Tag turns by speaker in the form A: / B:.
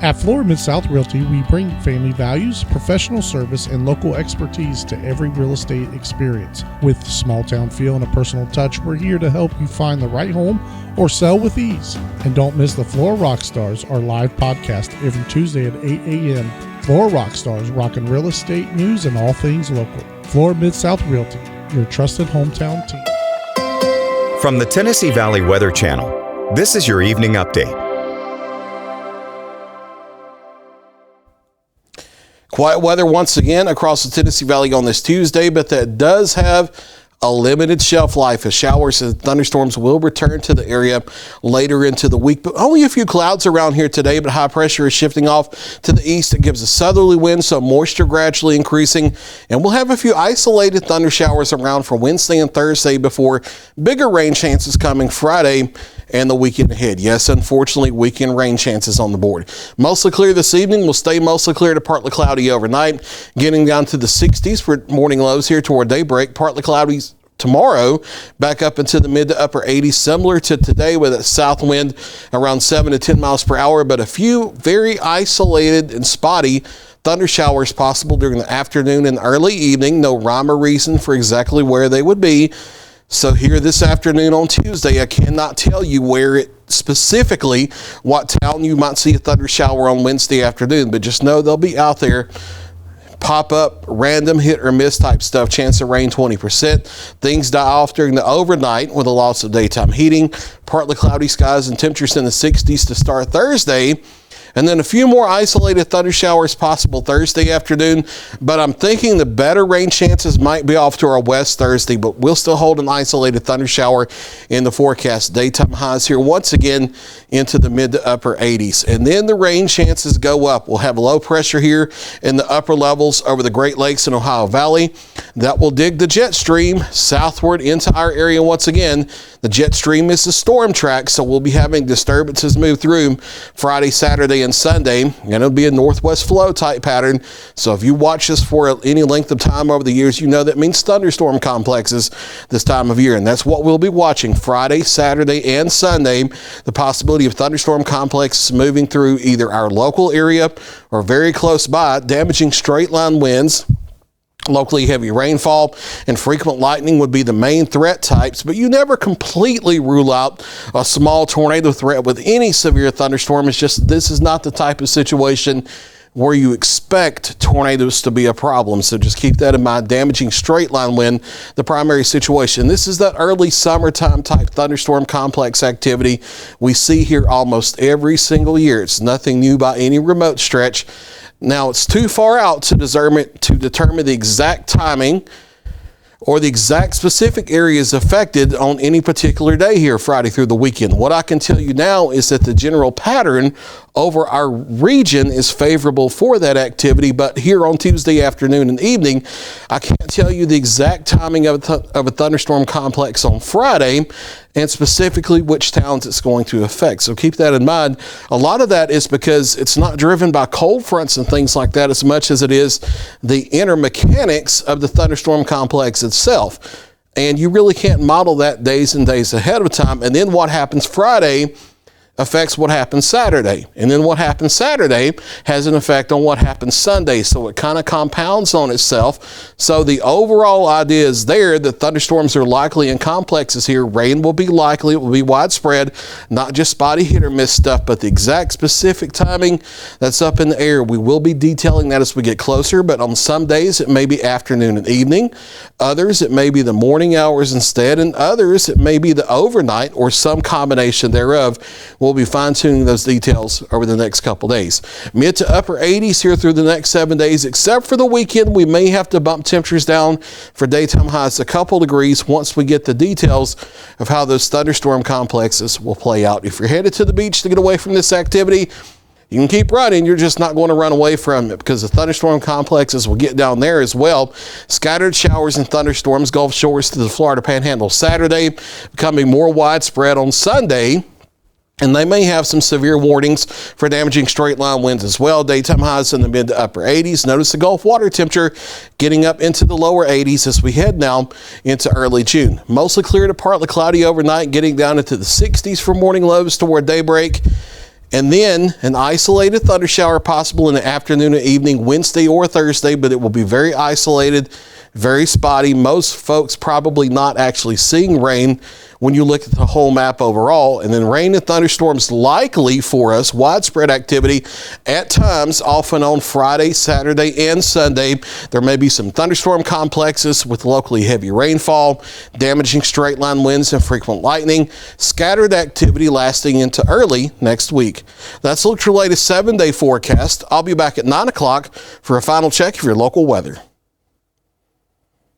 A: At Florida Mid-South Realty, we bring family values, professional service, and local expertise to every real estate experience. With small town feel and a personal touch, we're here to help you find the right home or sell with ease. And don't miss the Florida Rockstars, our live podcast every Tuesday at 8 a.m. Florida Rockstars, rocking real estate news and all things local. Florida Mid-South Realty, your trusted hometown team.
B: From the Tennessee Valley Weather Channel, this is your evening update.
C: Quiet weather once again across the Tennessee Valley on this Tuesday, but that does have a limited shelf life as showers and thunderstorms will return to the area later into the week. But only a few clouds around here today, but high pressure is shifting off to the east. It gives a southerly wind, so moisture gradually increasing. And we'll have a few isolated thunder showers around for Wednesday and Thursday before bigger rain chances coming Friday and the weekend ahead. Yes, unfortunately, weekend rain chances on the board. Mostly clear this evening. We'll stay mostly clear to partly cloudy overnight, getting down to the 60s for morning lows here toward daybreak. Partly cloudy tomorrow, back up into the mid to upper 80s, similar to today with a south wind around 7 to 10 miles per hour, but a few very isolated and spotty thunder showers possible during the afternoon and early evening. No rhyme or reason for exactly where they would be. So here this afternoon on Tuesday, I cannot tell you where it specifically, what town you might see a thunder shower on Wednesday afternoon, but just know they'll be out there. Pop up, random hit or miss type stuff, chance of rain 20%. Things die off during the overnight with a loss of daytime heating. Partly cloudy skies and temperatures in the 60s to start Thursday. And then a few more isolated thunder showers possible Thursday afternoon. But I'm thinking the better rain chances might be off to our west Thursday, but we'll still hold an isolated thunder shower in the forecast. Daytime highs here once again into the mid to upper 80s. And then the rain chances go up. We'll have low pressure here in the upper levels over the Great Lakes and Ohio Valley. That will dig the jet stream southward into our area once again. The jet stream is the storm track, so we'll be having disturbances move through Friday, Saturday, and Sunday, and it'll be a northwest flow type pattern. So if you watch this for any length of time over the years, you know that means thunderstorm complexes this time of year, and that's what we'll be watching Friday, Saturday, and Sunday. The possibility of thunderstorm complexes moving through either our local area or very close by, damaging straight line winds. Locally heavy rainfall and frequent lightning would be the main threat types, but you never completely rule out a small tornado threat with any severe thunderstorm. It's just this is not the type of situation where you expect tornadoes to be a problem. So just keep that in mind. Damaging straight line wind, the primary situation. This is that early summertime type thunderstorm complex activity we see here almost every single year. It's nothing new by any remote stretch. Now, it's too far out to determine the exact timing or the exact specific areas affected on any particular day here, Friday through the weekend. What I can tell you now is that the general pattern over our region is favorable for that activity, but here on Tuesday afternoon and evening, I can't tell you the exact timing of a thunderstorm complex on Friday and specifically which towns it's going to affect. So keep that in mind. A lot of that is because it's not driven by cold fronts and things like that as much as it is the inner mechanics of the thunderstorm complex itself. And you really can't model that days and days ahead of time. And then what happens Friday affects what happens Saturday. And then what happens Saturday has an effect on what happens Sunday. So it kind of compounds on itself. So the overall idea is there that thunderstorms are likely in complexes here. Rain will be likely. It will be widespread, not just spotty hit or miss stuff, but the exact specific timing that's up in the air. We will be detailing that as we get closer, but on some days it may be afternoon and evening. Others, it may be the morning hours instead, and others, it may be the overnight or some combination thereof. We'll be fine-tuning those details over the next couple days. Mid to upper 80s here through the next 7 days, except for the weekend. We may have to bump temperatures down for daytime highs a couple degrees once we get the details of how those thunderstorm complexes will play out. If you're headed to the beach to get away from this activity, you can keep running. You're just not going to run away from it because the thunderstorm complexes will get down there as well. Scattered showers and thunderstorms, Gulf shores to the Florida Panhandle Saturday, becoming more widespread on Sunday. And they may have some severe warnings for damaging straight line winds as well. Daytime highs in the mid to upper 80s. Notice the Gulf water temperature getting up into the lower 80s as we head now into early June. Mostly clear to partly cloudy overnight, getting down into the 60s for morning lows toward daybreak. And then an isolated thunder shower possible in the afternoon and evening, Wednesday or Thursday, but it will be very isolated, very spotty. Most folks probably not actually seeing rain when you look at the whole map overall. And then rain and thunderstorms likely for us, widespread activity at times, often on Friday, Saturday, and Sunday. There may be some thunderstorm complexes with locally heavy rainfall, damaging straight line winds and frequent lightning, scattered activity lasting into early next week. That's Look your latest 7-day forecast. I'll be back at 9 o'clock for a final check of your local weather.